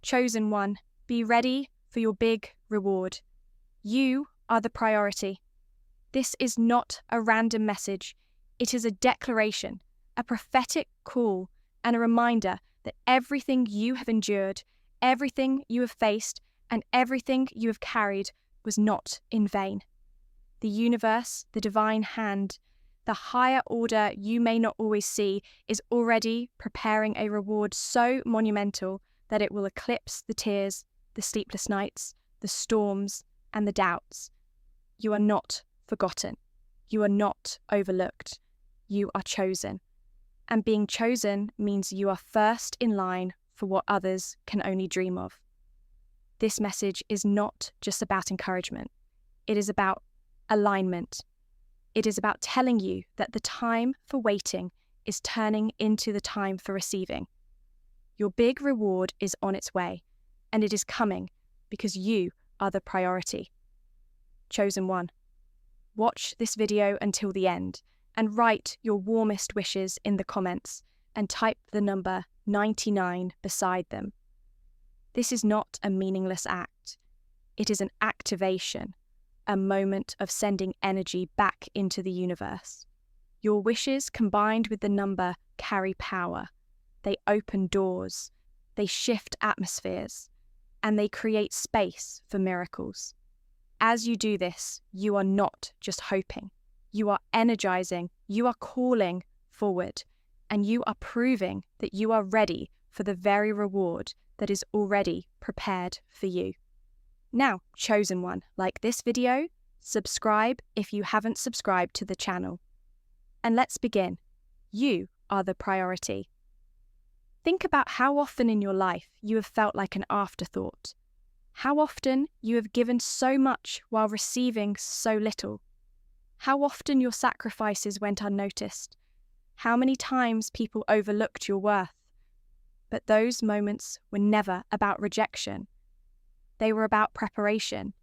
Chosen one, be ready for your big reward. You are the priority. This is not a random message. It is a declaration, a prophetic call, and a reminder that everything you have endured, everything you have faced, and everything you have carried was not in vain. The universe, the divine hand, the higher order you may not always see, is already preparing a reward so monumental that it will eclipse the tears, the sleepless nights, the storms, and the doubts. You are not forgotten. You are not overlooked. You are chosen. And being chosen means you are first in line for what others can only dream of. This message is not just about encouragement. It is about alignment. It is about telling you that the time for waiting is turning into the time for receiving. Your big reward is on its way, and it is coming because you are the priority. Chosen one. Watch this video until the end and write your warmest wishes in the comments and type the number 99 beside them. This is not a meaningless act. It is an activation, a moment of sending energy back into the universe. Your wishes combined with the number carry power. They open doors, they shift atmospheres, and they create space for miracles. As you do this, you are not just hoping. You are energizing, you are calling forward, and you are proving that you are ready for the very reward that is already prepared for you. Now, chosen one, like this video, subscribe if you haven't subscribed to the channel. And let's begin. You are the priority. Think about how often in your life you have felt like an afterthought. How often you have given so much while receiving so little. How often your sacrifices went unnoticed. How many times people overlooked your worth. But those moments were never about rejection. They were about preparation.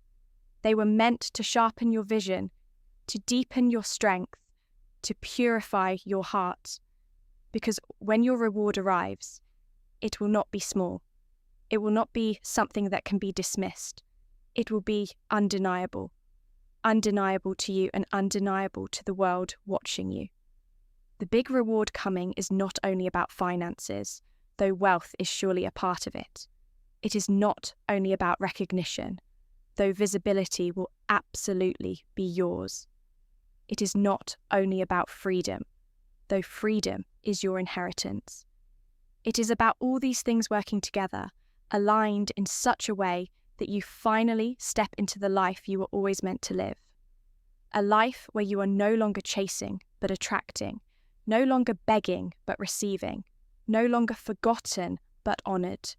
They were meant to sharpen your vision, to deepen your strength, to purify your heart. Because when your reward arrives, it will not be small. It will not be something that can be dismissed. It will be undeniable. Undeniable to you and undeniable to the world watching you. The big reward coming is not only about finances, though wealth is surely a part of it. It is not only about recognition, though visibility will absolutely be yours. It is not only about freedom, though freedom is your inheritance. It is about all these things working together, aligned in such a way that you finally step into the life you were always meant to live. A life where you are no longer chasing but attracting, no longer begging but receiving, no longer forgotten but honoured.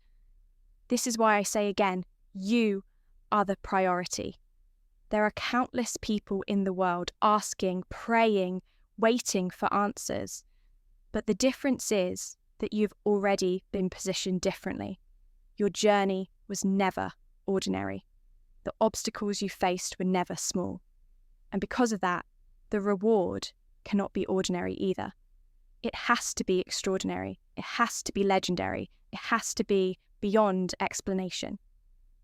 This is why I say again, you are the priority. There are countless people in the world asking, praying, waiting for answers. But the difference is that you've already been positioned differently. Your journey was never ordinary. The obstacles you faced were never small. And because of that, the reward cannot be ordinary either. It has to be extraordinary. It has to be legendary. It has to be beyond explanation.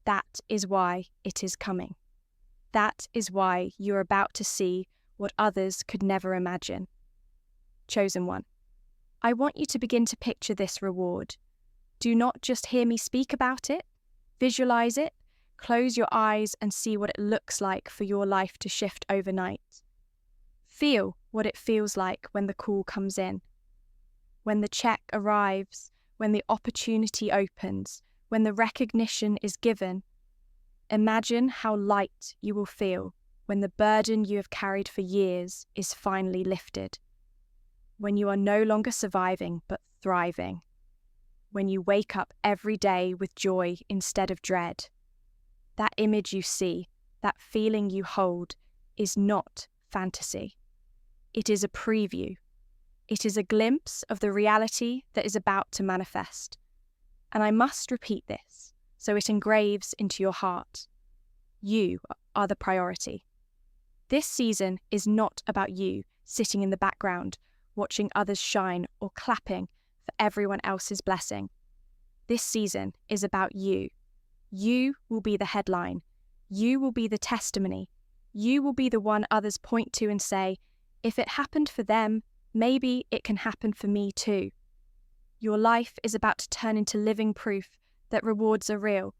That is why it is coming. That is why you're about to see what others could never imagine. Chosen one, I want you to begin to picture this reward. Do not just hear me speak about it. Visualize it. Close your eyes and see what it looks like for your life to shift overnight. Feel what it feels like when the call comes in, when the check arrives, when the opportunity opens, when the recognition is given. Imagine how light you will feel when the burden you have carried for years is finally lifted. When you are no longer surviving but thriving. When you wake up every day with joy instead of dread. That image you see, that feeling you hold, is not fantasy. It is a preview. It is a glimpse of the reality that is about to manifest. And I must repeat this, so it engraves into your heart. You are the priority. This season is not about you sitting in the background, watching others shine or clapping for everyone else's blessing. This season is about you. You will be the headline. You will be the testimony. You will be the one others point to and say, if it happened for them, maybe it can happen for me too. Your life is about to turn into living proof that rewards are real,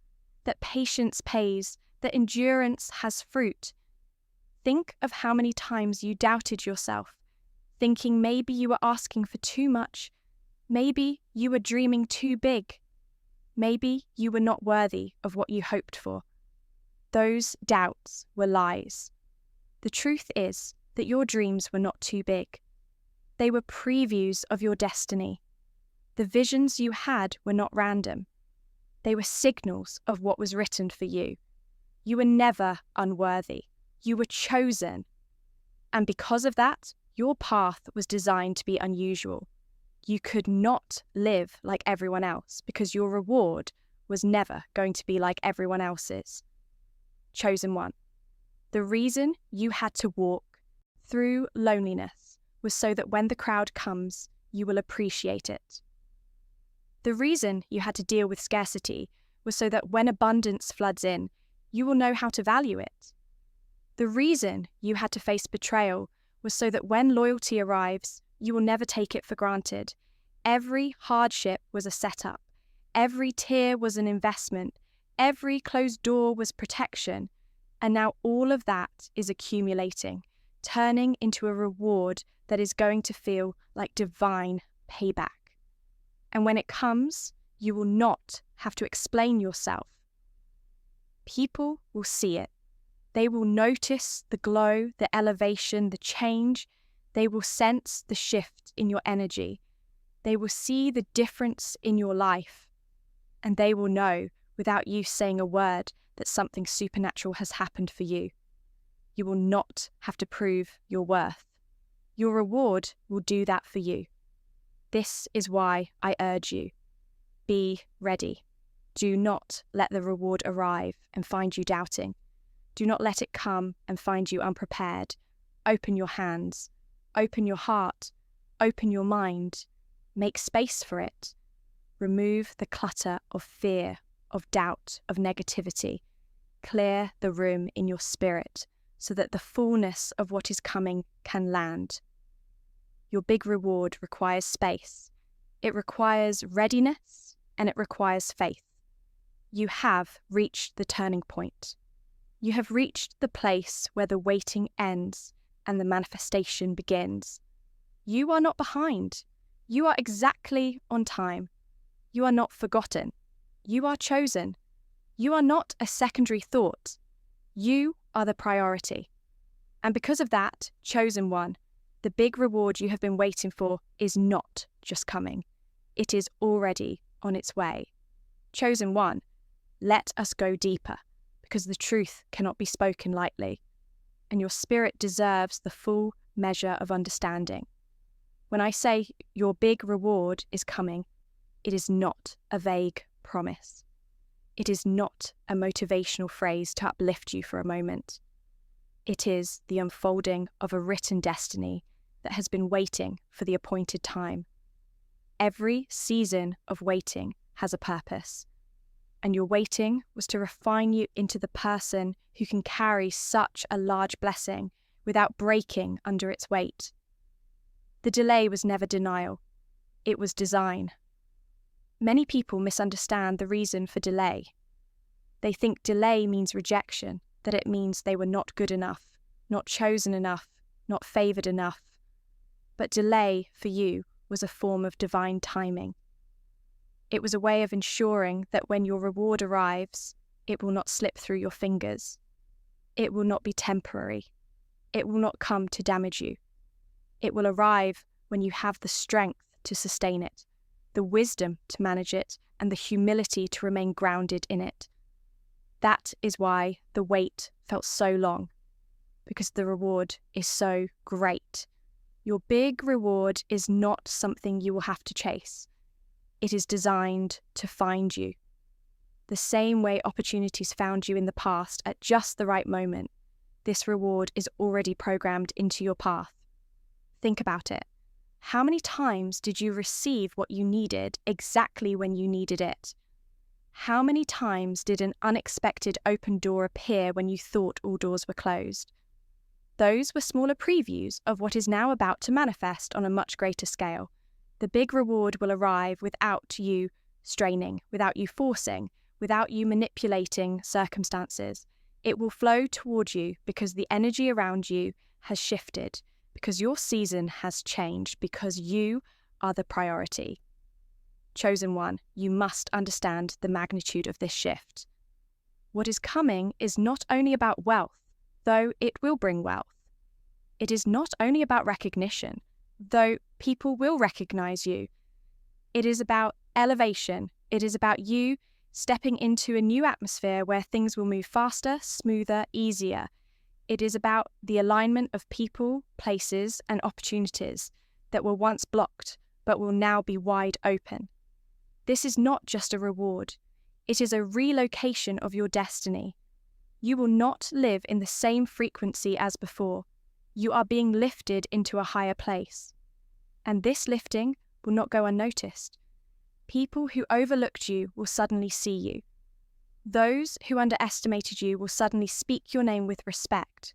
that patience pays, that endurance has fruit. Think of how many times you doubted yourself, thinking maybe you were asking for too much, maybe you were dreaming too big, maybe you were not worthy of what you hoped for. Those doubts were lies. The truth is that your dreams were not too big. They were previews of your destiny. The visions you had were not random. They were signals of what was written for you. You were never unworthy. You were chosen. And because of that, your path was designed to be unusual. You could not live like everyone else because your reward was never going to be like everyone else's. Chosen one. The reason you had to walk through loneliness was so that when the crowd comes, you will appreciate it. The reason you had to deal with scarcity was so that when abundance floods in, you will know how to value it. The reason you had to face betrayal was so that when loyalty arrives, you will never take it for granted. Every hardship was a setup. Every tear was an investment. Every closed door was protection. And now all of that is accumulating, turning into a reward that is going to feel like divine payback. And when it comes, you will not have to explain yourself. People will see it. They will notice the glow, the elevation, the change. They will sense the shift in your energy. They will see the difference in your life. And they will know, without you saying a word, that something supernatural has happened for you. You will not have to prove your worth. Your reward will do that for you. This is why I urge you, be ready. Do not let the reward arrive and find you doubting. Do not let it come and find you unprepared. Open your hands, open your heart, open your mind. Make space for it. Remove the clutter of fear, of doubt, of negativity. Clear the room in your spirit so that the fullness of what is coming can land. Your big reward requires space. It requires readiness and it requires faith. You have reached the turning point. You have reached the place where the waiting ends and the manifestation begins. You are not behind. You are exactly on time. You are not forgotten. You are chosen. You are not a secondary thought. You are the priority. And because of that, chosen one, the big reward you have been waiting for is not just coming. It is already on its way. Chosen one, let us go deeper, because the truth cannot be spoken lightly, and your spirit deserves the full measure of understanding. When I say your big reward is coming, it is not a vague promise. It is not a motivational phrase to uplift you for a moment. It is the unfolding of a written destiny that has been waiting for the appointed time. Every season of waiting has a purpose, and your waiting was to refine you into the person who can carry such a large blessing without breaking under its weight. The delay was never denial, it was design. Many people misunderstand the reason for delay. They think delay means rejection, that it means they were not good enough, not chosen enough, not favored enough. But delay for you was a form of divine timing. It was a way of ensuring that when your reward arrives, it will not slip through your fingers. It will not be temporary. It will not come to damage you. It will arrive when you have the strength to sustain it, the wisdom to manage it, and the humility to remain grounded in it. That is why the wait felt so long, because the reward is so great. Your big reward is not something you will have to chase. It is designed to find you. The same way opportunities found you in the past at just the right moment, this reward is already programmed into your path. Think about it. How many times did you receive what you needed exactly when you needed it? How many times did an unexpected open door appear when you thought all doors were closed? Those were smaller previews of what is now about to manifest on a much greater scale. The big reward will arrive without you straining, without you forcing, without you manipulating circumstances. It will flow toward you because the energy around you has shifted, because your season has changed, because you are the priority. Chosen one, you must understand the magnitude of this shift. What is coming is not only about wealth, though it will bring wealth. It is not only about recognition, though people will recognize you. It is about elevation. It is about you stepping into a new atmosphere where things will move faster, smoother, easier. It is about the alignment of people, places, and opportunities that were once blocked but will now be wide open. This is not just a reward. It is a relocation of your destiny. You will not live in the same frequency as before. You are being lifted into a higher place. And this lifting will not go unnoticed. People who overlooked you will suddenly see you. Those who underestimated you will suddenly speak your name with respect.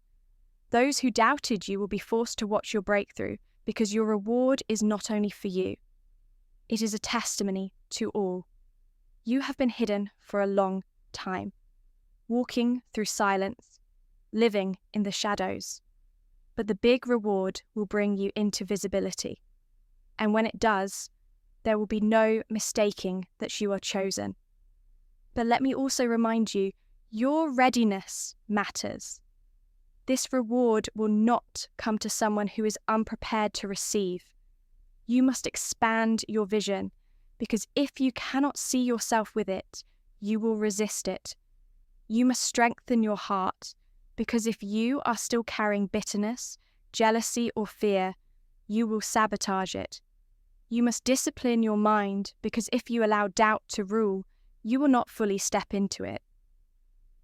Those who doubted you will be forced to watch your breakthrough because your reward is not only for you. It is a testimony to all. You have been hidden for a long time, walking through silence, living in the shadows. But the big reward will bring you into visibility. And when it does, there will be no mistaking that you are chosen. But let me also remind you, your readiness matters. This reward will not come to someone who is unprepared to receive. You must expand your vision, because if you cannot see yourself with it, you will resist it. You must strengthen your heart, because if you are still carrying bitterness, jealousy, or fear, you will sabotage it. You must discipline your mind, because if you allow doubt to rule, you will not fully step into it.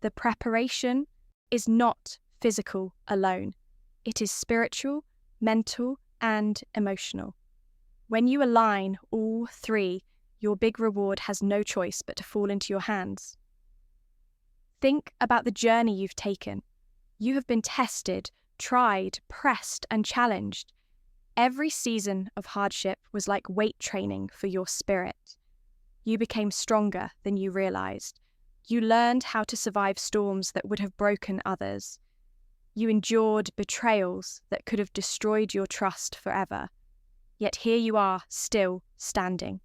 The preparation is not physical alone. It is spiritual, mental, and emotional. When you align all three, your big reward has no choice but to fall into your hands. Think about the journey you've taken. You have been tested, tried, pressed, and challenged. Every season of hardship was like weight training for your spirit. You became stronger than you realized. You learned how to survive storms that would have broken others. You endured betrayals that could have destroyed your trust forever. Yet here you are, still standing.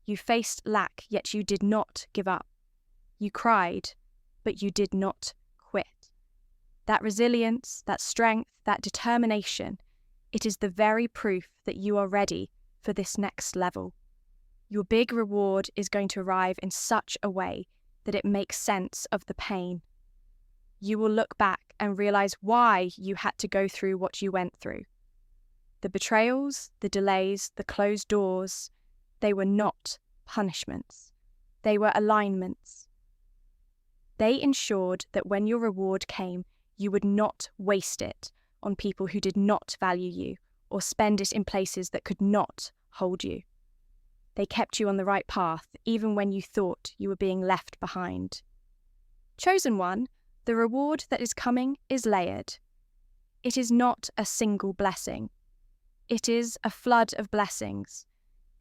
You faced lack, yet you did not give up. You cried, but you did not quit. That resilience, that strength, that determination, it is the very proof that you are ready for this next level. Your big reward is going to arrive in such a way that it makes sense of the pain. You will look back and realize why you had to go through what you went through. The betrayals, the delays, the closed doors, they were not punishments. They were alignments. They ensured that when your reward came, you would not waste it on people who did not value you or spend it in places that could not hold you. They kept you on the right path, even when you thought you were being left behind. Chosen one, the reward that is coming is layered. It is not a single blessing. It is a flood of blessings.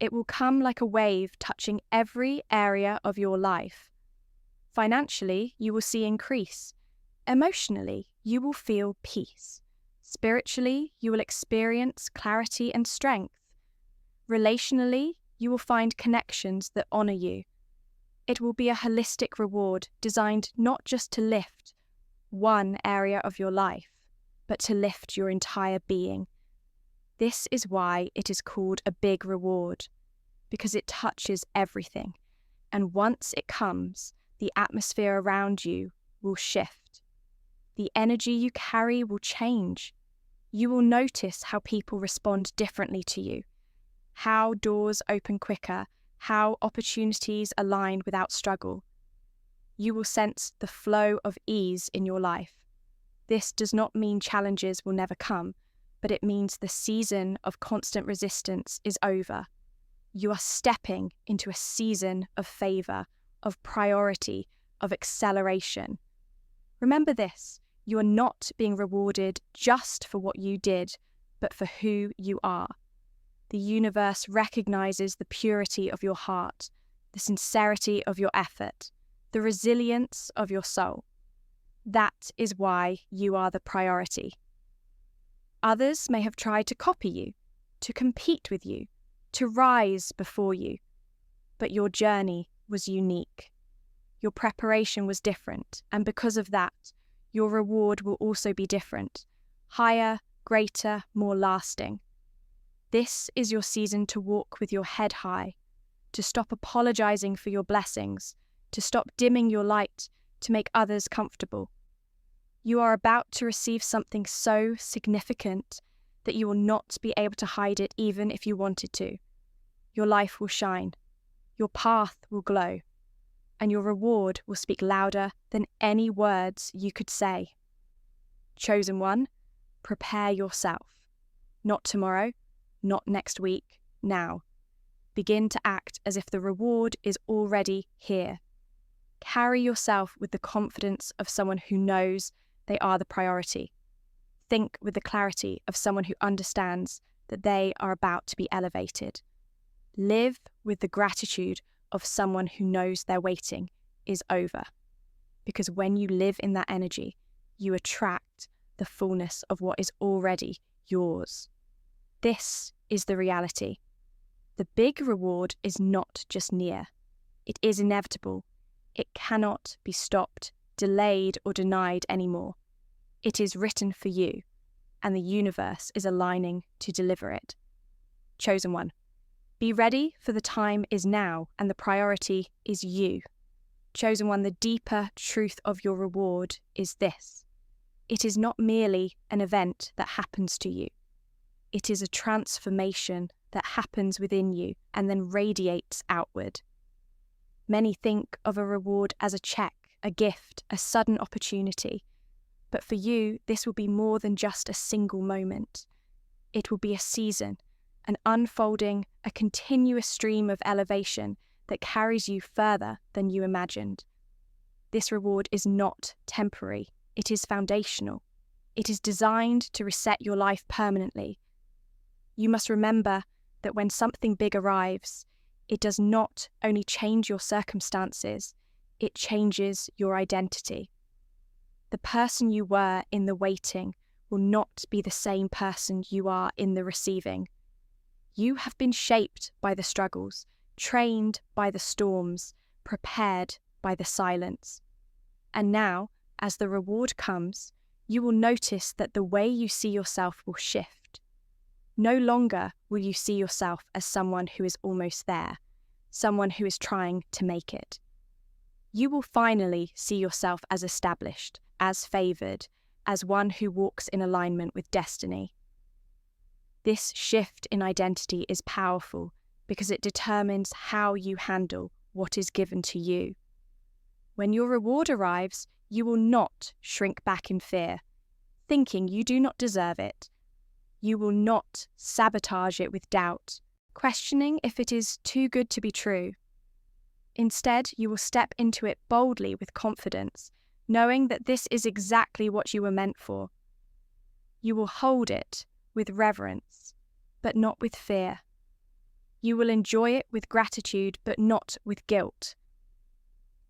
It will come like a wave touching every area of your life. Financially, you will see increase. Emotionally, you will feel peace. Spiritually, you will experience clarity and strength. Relationally, you will find connections that honor you. It will be a holistic reward designed not just to lift one area of your life, but to lift your entire being. This is why it is called a big reward, because it touches everything. And once it comes, the atmosphere around you will shift. The energy you carry will change. You will notice how people respond differently to you, how doors open quicker, how opportunities align without struggle. You will sense the flow of ease in your life. This does not mean challenges will never come, but it means the season of constant resistance is over. You are stepping into a season of favor, of priority, of acceleration. Remember this, you are not being rewarded just for what you did, but for who you are. The universe recognizes the purity of your heart, the sincerity of your effort, the resilience of your soul. That is why you are the priority. Others may have tried to copy you, to compete with you, to rise before you, but your journey was unique. Your preparation was different, and because of that, your reward will also be different, higher, greater, more lasting. This is your season to walk with your head high, to stop apologizing for your blessings, to stop dimming your light, to make others comfortable. You are about to receive something so significant that you will not be able to hide it even if you wanted to. Your life will shine, your path will glow, and your reward will speak louder than any words you could say. Chosen one, prepare yourself. Not tomorrow, not next week, now. Begin to act as if the reward is already here. Carry yourself with the confidence of someone who knows they are the priority. Think with the clarity of someone who understands that they are about to be elevated. Live with the gratitude of someone who knows their waiting is over. Because when you live in that energy, you attract the fullness of what is already yours. This is the reality. The big reward is not just near. It is inevitable. It cannot be stopped, delayed, or denied anymore. It is written for you, and the universe is aligning to deliver it. Chosen one, be ready, for the time is now, and the priority is you. Chosen one, the deeper truth of your reward is this. It is not merely an event that happens to you. It is a transformation that happens within you and then radiates outward. Many think of a reward as a check, a gift, a sudden opportunity. But for you, this will be more than just a single moment. It will be a season, an unfolding, a continuous stream of elevation that carries you further than you imagined. This reward is not temporary, it is foundational. It is designed to reset your life permanently. You must remember that when something big arrives, it does not only change your circumstances, it changes your identity. The person you were in the waiting will not be the same person you are in the receiving. You have been shaped by the struggles, trained by the storms, prepared by the silence. And now, as the reward comes, you will notice that the way you see yourself will shift. No longer will you see yourself as someone who is almost there, someone who is trying to make it. You will finally see yourself as established, as favored, as one who walks in alignment with destiny. This shift in identity is powerful because it determines how you handle what is given to you. When your reward arrives, you will not shrink back in fear, thinking you do not deserve it. You will not sabotage it with doubt, questioning if it is too good to be true. Instead, you will step into it boldly with confidence, knowing that this is exactly what you were meant for. You will hold it with reverence, but not with fear. You will enjoy it with gratitude, but not with guilt.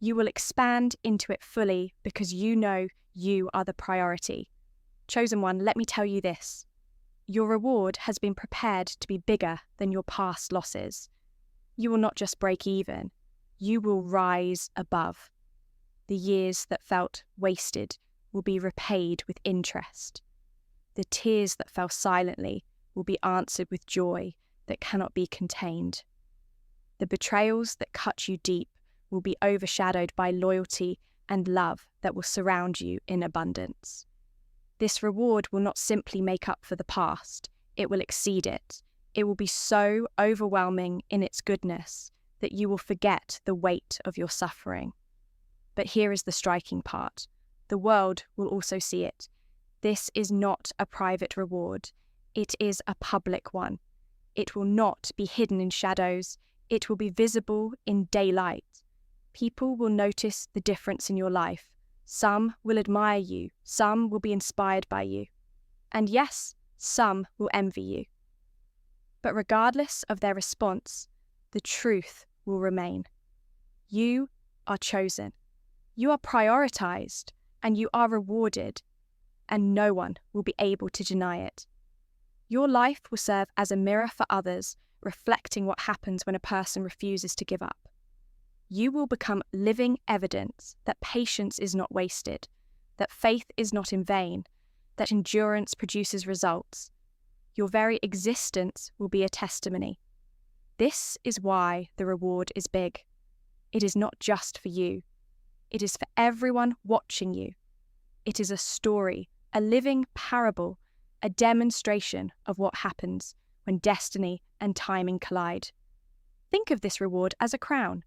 You will expand into it fully because you know you are the priority. Chosen one, let me tell you this. Your reward has been prepared to be bigger than your past losses. You will not just break even, you will rise above. The years that felt wasted will be repaid with interest. The tears that fell silently will be answered with joy that cannot be contained. The betrayals that cut you deep will be overshadowed by loyalty and love that will surround you in abundance. This reward will not simply make up for the past, it will exceed it. It will be so overwhelming in its goodness that you will forget the weight of your suffering. But here is the striking part. The world will also see it. This is not a private reward. It is a public one. It will not be hidden in shadows. It will be visible in daylight. People will notice the difference in your life. Some will admire you, some will be inspired by you, and yes, some will envy you. But regardless of their response, the truth will remain. You are chosen, you are prioritized, and you are rewarded, and no one will be able to deny it. Your life will serve as a mirror for others, reflecting what happens when a person refuses to give up. You will become living evidence that patience is not wasted, that faith is not in vain, that endurance produces results. Your very existence will be a testimony. This is why the reward is big. It is not just for you. It is for everyone watching you. It is a story, a living parable, a demonstration of what happens when destiny and timing collide. Think of this reward as a crown.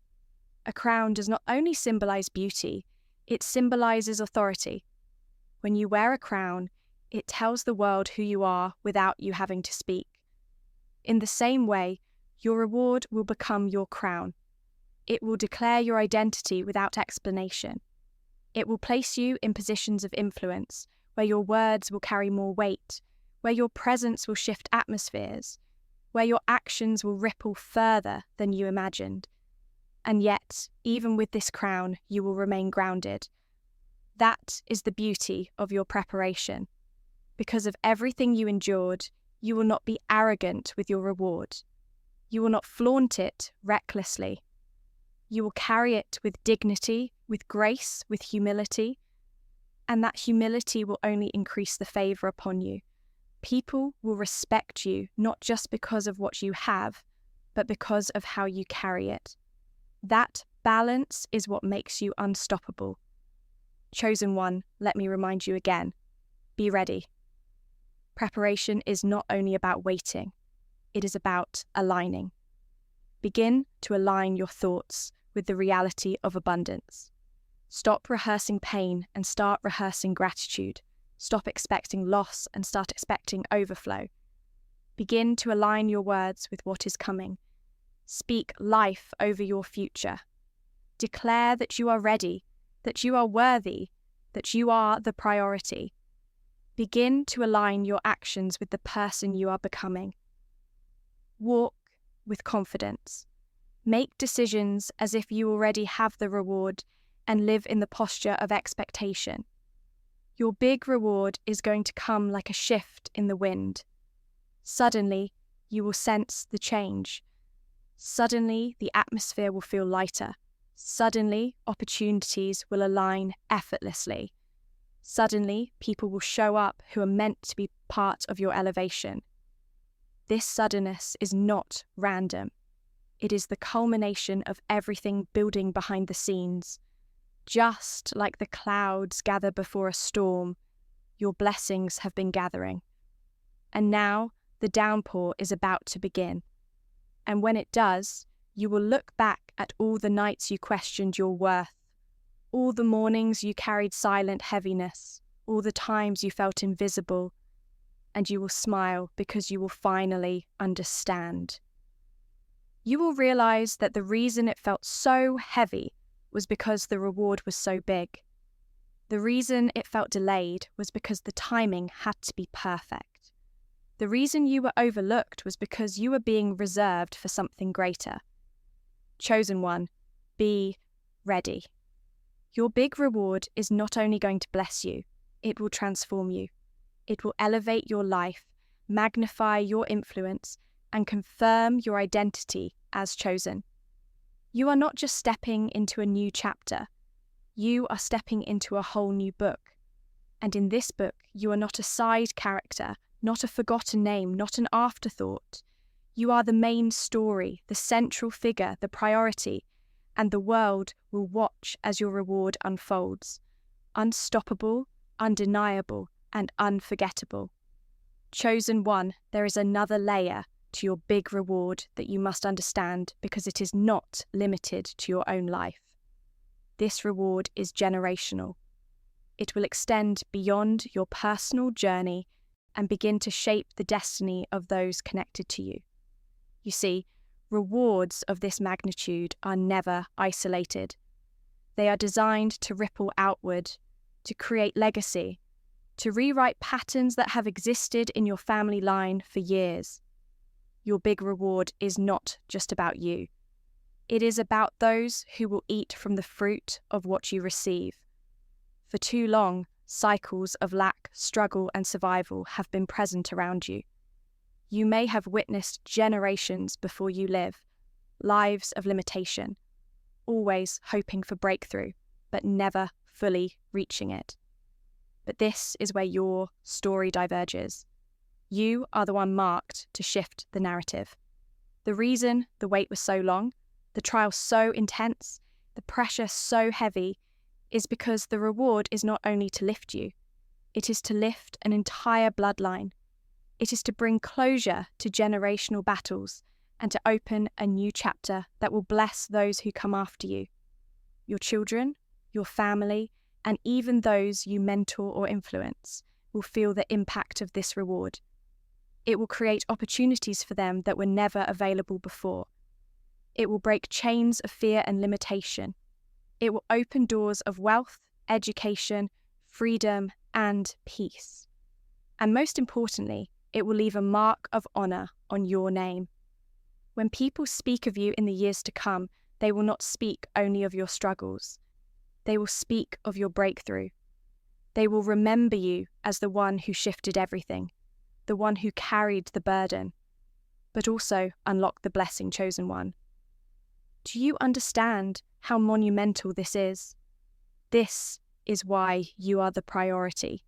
A crown does not only symbolize beauty, it symbolizes authority. When you wear a crown, it tells the world who you are without you having to speak. In the same way, your reward will become your crown. It will declare your identity without explanation. It will place you in positions of influence, where your words will carry more weight, where your presence will shift atmospheres, where your actions will ripple further than you imagined. And yet, even with this crown, you will remain grounded. That is the beauty of your preparation. Because of everything you endured, you will not be arrogant with your reward. You will not flaunt it recklessly. You will carry it with dignity, with grace, with humility, and that humility will only increase the favor upon you. People will respect you not just because of what you have, but because of how you carry it. That balance is what makes you unstoppable. Chosen one, let me remind you again, be ready. Preparation is not only about waiting, it is about aligning. Begin to align your thoughts with the reality of abundance. Stop rehearsing pain and start rehearsing gratitude. Stop expecting loss and start expecting overflow. Begin to align your words with what is coming. Speak life over your future. Declare that you are ready, that you are worthy, that you are the priority. Begin to align your actions with the person you are becoming. Walk with confidence. Make decisions as if you already have the reward and live in the posture of expectation. Your big reward is going to come like a shift in the wind. Suddenly, you will sense the change. Suddenly, the atmosphere will feel lighter. Suddenly, opportunities will align effortlessly. Suddenly, people will show up who are meant to be part of your elevation. This suddenness is not random. It is the culmination of everything building behind the scenes. Just like the clouds gather before a storm, your blessings have been gathering. And now, the downpour is about to begin. And when it does, you will look back at all the nights you questioned your worth, all the mornings you carried silent heaviness, all the times you felt invisible, and you will smile because you will finally understand. You will realize that the reason it felt so heavy was because the reward was so big. The reason it felt delayed was because the timing had to be perfect. The reason you were overlooked was because you were being reserved for something greater. Chosen one, be ready. Your big reward is not only going to bless you, it will transform you. It will elevate your life, magnify your influence, and confirm your identity as chosen. You are not just stepping into a new chapter. You are stepping into a whole new book. And in this book, you are not a side character, not a forgotten name, not an afterthought. You are the main story, the central figure, the priority, and the world will watch as your reward unfolds. Unstoppable, undeniable, and unforgettable. Chosen one, there is another layer to your big reward that you must understand because it is not limited to your own life. This reward is generational. It will extend beyond your personal journey and begin to shape the destiny of those connected to you. You see, rewards of this magnitude are never isolated. They are designed to ripple outward, to create legacy, to rewrite patterns that have existed in your family line for years. Your big reward is not just about you. It is about those who will eat from the fruit of what you receive. For too long, cycles of lack, struggle, and survival have been present around you. You may have witnessed generations before you live, lives of limitation, always hoping for breakthrough, but never fully reaching it. But this is where your story diverges. You are the one marked to shift the narrative. The reason the wait was so long, the trial so intense, the pressure so heavy, is because the reward is not only to lift you, it is to lift an entire bloodline. It is to bring closure to generational battles and to open a new chapter that will bless those who come after you. Your children, your family, and even those you mentor or influence will feel the impact of this reward. It will create opportunities for them that were never available before. It will break chains of fear and limitation. It will open doors of wealth, education, freedom, and peace. And most importantly, it will leave a mark of honor on your name. When people speak of you in the years to come, they will not speak only of your struggles. They will speak of your breakthrough. They will remember you as the one who shifted everything, the one who carried the burden, but also unlocked the blessing, chosen one. Do you understand how monumental this is? This is why you are the priority.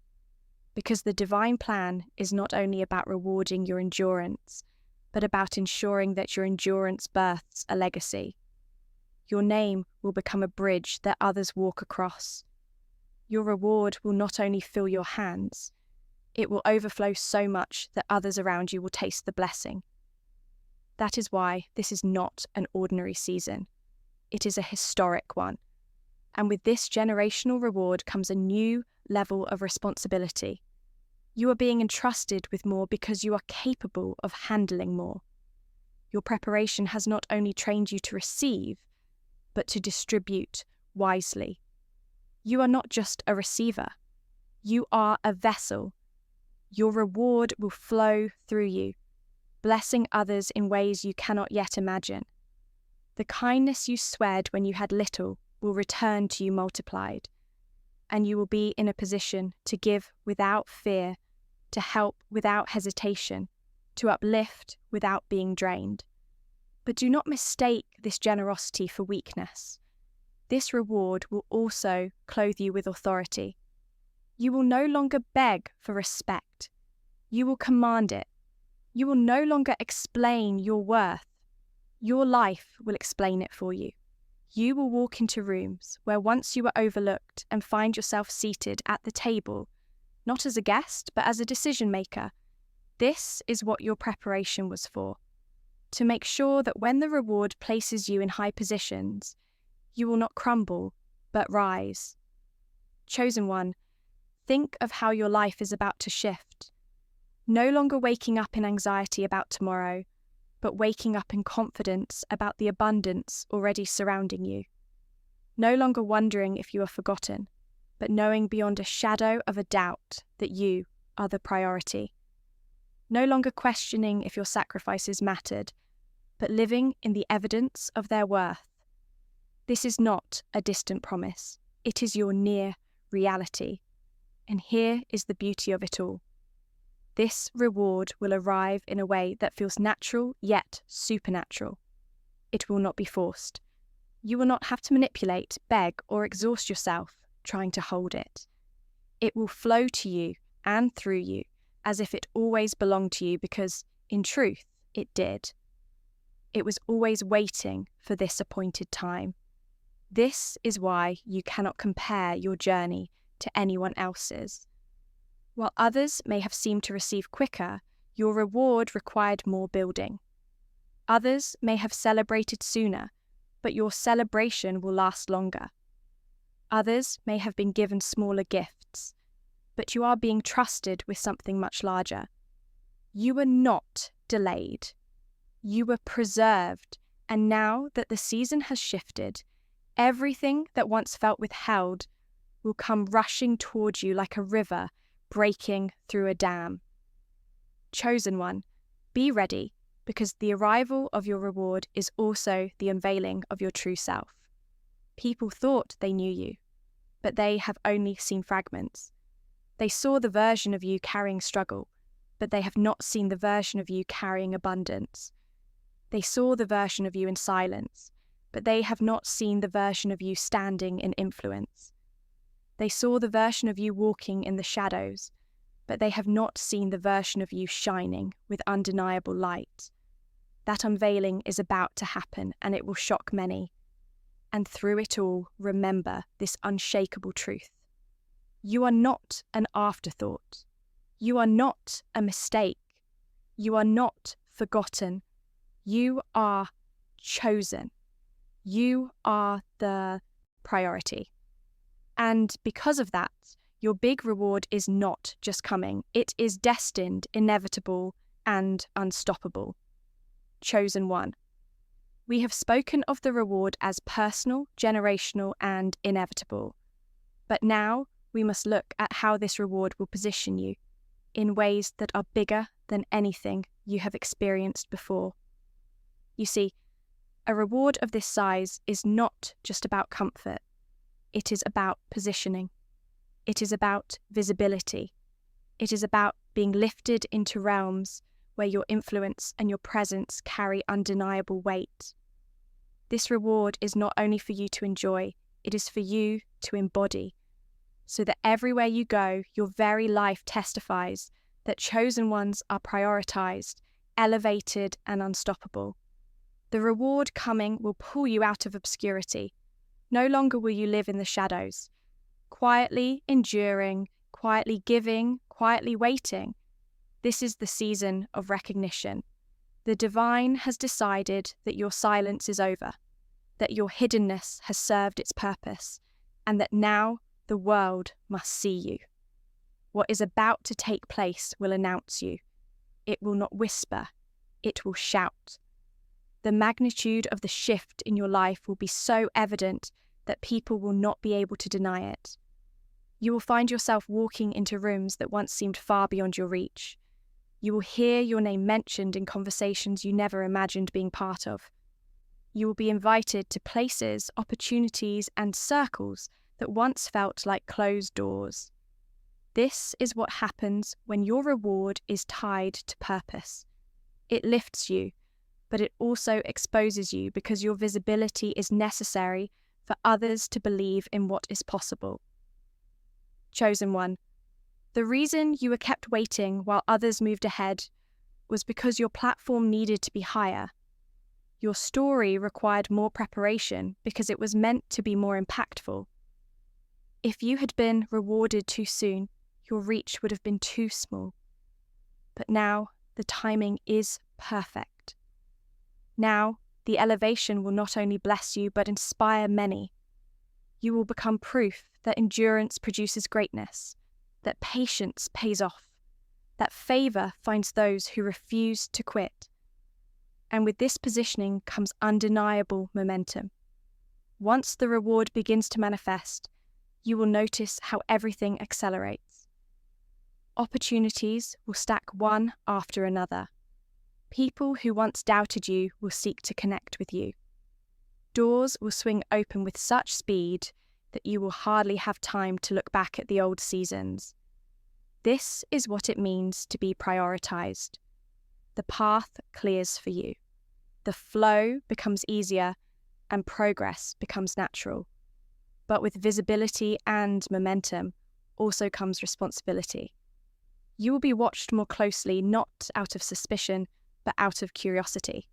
Because the divine plan is not only about rewarding your endurance, but about ensuring that your endurance births a legacy. Your name will become a bridge that others walk across. Your reward will not only fill your hands, it will overflow so much that others around you will taste the blessing. That is why this is not an ordinary season. It is a historic one. And with this generational reward comes a new level of responsibility. You are being entrusted with more because you are capable of handling more. Your preparation has not only trained you to receive, but to distribute wisely. You are not just a receiver. You are a vessel. Your reward will flow through you, blessing others in ways you cannot yet imagine. The kindness you sweared when you had little will return to you multiplied, and you will be in a position to give without fear, to help without hesitation, to uplift without being drained. But do not mistake this generosity for weakness. This reward will also clothe you with authority. You will no longer beg for respect. You will command it. You will no longer explain your worth. Your life will explain it for you. You will walk into rooms where once you were overlooked and find yourself seated at the table, not as a guest, but as a decision maker. This is what your preparation was for. To make sure that when the reward places you in high positions, you will not crumble, but rise. Chosen one, think of how your life is about to shift. No longer waking up in anxiety about tomorrow, but waking up in confidence about the abundance already surrounding you. No longer wondering if you are forgotten, but knowing beyond a shadow of a doubt that you are the priority. No longer questioning if your sacrifices mattered, but living in the evidence of their worth. This is not a distant promise. It is your near reality. And here is the beauty of it all. This reward will arrive in a way that feels natural yet supernatural. It will not be forced. You will not have to manipulate, beg, or exhaust yourself trying to hold it. It will flow to you and through you as if it always belonged to you because, in truth, it did. It was always waiting for this appointed time. This is why you cannot compare your journey to anyone else's. While others may have seemed to receive quicker, your reward required more building. Others may have celebrated sooner, but your celebration will last longer. Others may have been given smaller gifts, but you are being trusted with something much larger. You were not delayed. You were preserved, and now that the season has shifted, Everything that once felt withheld will come rushing toward you like a river breaking through a dam. Chosen one, be ready, because the arrival of your reward is also the unveiling of your true self. People thought they knew you, but they have only seen fragments. They saw the version of you carrying struggle, but they have not seen the version of you carrying abundance. They saw the version of you in silence, but they have not seen the version of you standing in influence. They saw the version of you walking in the shadows, but they have not seen the version of you shining with undeniable light. That unveiling is about to happen, and it will shock many. And through it all, remember this unshakable truth. You are not an afterthought. You are not a mistake. You are not forgotten. You are chosen. You are the priority. And because of that, your big reward is not just coming. It is destined, inevitable, and unstoppable. Chosen one. We have spoken of the reward as personal, generational, and inevitable. But now we must look at how this reward will position you in ways that are bigger than anything you have experienced before. You see, a reward of this size is not just about comfort. It is about positioning. It is about visibility. It is about being lifted into realms where your influence and your presence carry undeniable weight. This reward is not only for you to enjoy, it is for you to embody, so that everywhere you go, your very life testifies that chosen ones are prioritized, elevated, and unstoppable. The reward coming will pull you out of obscurity. No longer will you live in the shadows, quietly enduring, quietly giving, quietly waiting. This is the season of recognition. The divine has decided that your silence is over, that your hiddenness has served its purpose, and that now the world must see you. What is about to take place will announce you. It will not whisper, it will shout. The magnitude of the shift in your life will be so evident that people will not be able to deny it. You will find yourself walking into rooms that once seemed far beyond your reach. You will hear your name mentioned in conversations you never imagined being part of. You will be invited to places, opportunities, and circles that once felt like closed doors. This is what happens when your reward is tied to purpose. It lifts you, but it also exposes you because your visibility is necessary for others to believe in what is possible. Chosen one. The reason you were kept waiting while others moved ahead was because your platform needed to be higher. Your story required more preparation because it was meant to be more impactful. If you had been rewarded too soon, your reach would have been too small. But now the timing is perfect. Now the elevation will not only bless you but inspire many. You will become proof that endurance produces greatness, that patience pays off, that favor finds those who refuse to quit. And with this positioning comes undeniable momentum. Once the reward begins to manifest, you will notice how everything accelerates. Opportunities will stack one after another. People who once doubted you will seek to connect with you. Doors will swing open with such speed that you will hardly have time to look back at the old seasons. This is what it means to be prioritized. The path clears for you. The flow becomes easier and progress becomes natural. But with visibility and momentum also comes responsibility. You will be watched more closely, not out of suspicion, but out of curiosity.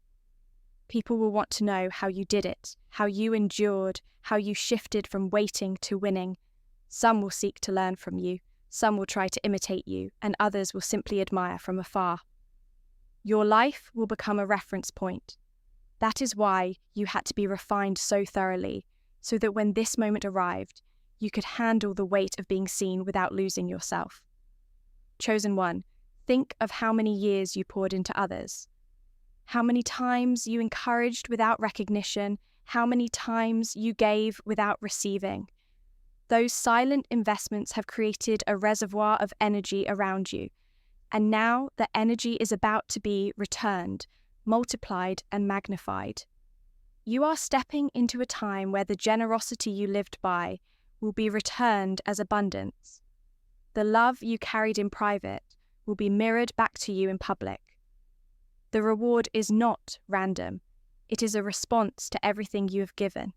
People will want to know how you did it, how you endured, how you shifted from waiting to winning. Some will seek to learn from you, some will try to imitate you, and others will simply admire from afar. Your life will become a reference point. That is why you had to be refined so thoroughly, so that when this moment arrived, you could handle the weight of being seen without losing yourself. Chosen one, think of how many years you poured into others. How many times you encouraged without recognition, how many times you gave without receiving. Those silent investments have created a reservoir of energy around you, and now the energy is about to be returned, multiplied, and magnified. You are stepping into a time where the generosity you lived by will be returned as abundance. The love you carried in private will be mirrored back to you in public. The reward is not random. It is a response to everything you have given.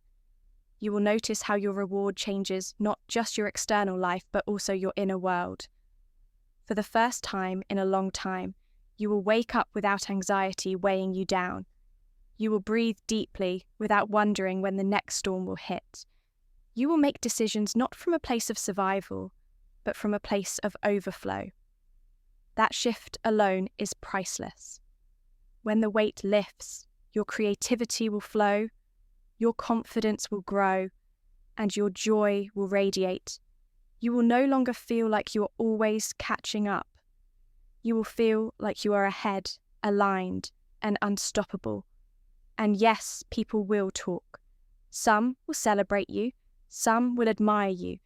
You will notice how your reward changes not just your external life, but also your inner world. For the first time in a long time, you will wake up without anxiety weighing you down. You will breathe deeply without wondering when the next storm will hit. You will make decisions not from a place of survival, but from a place of overflow. That shift alone is priceless. When the weight lifts, your creativity will flow, your confidence will grow, and your joy will radiate. You will no longer feel like you are always catching up. You will feel like you are ahead, aligned, and unstoppable. And yes, people will talk. Some will celebrate you, some will admire you,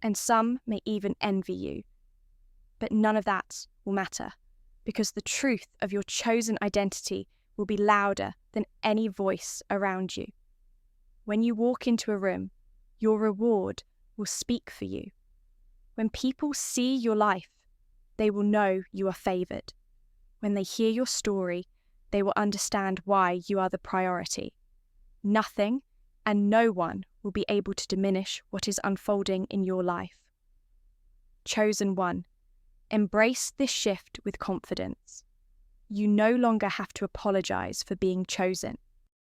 and some may even envy you. But none of that will matter, because the truth of your chosen identity will be louder than any voice around you. When you walk into a room, your reward will speak for you. When people see your life, they will know you are favored. When they hear your story, they will understand why you are the priority. Nothing and no one will be able to diminish what is unfolding in your life. Chosen one, embrace this shift with confidence. You no longer have to apologize for being chosen.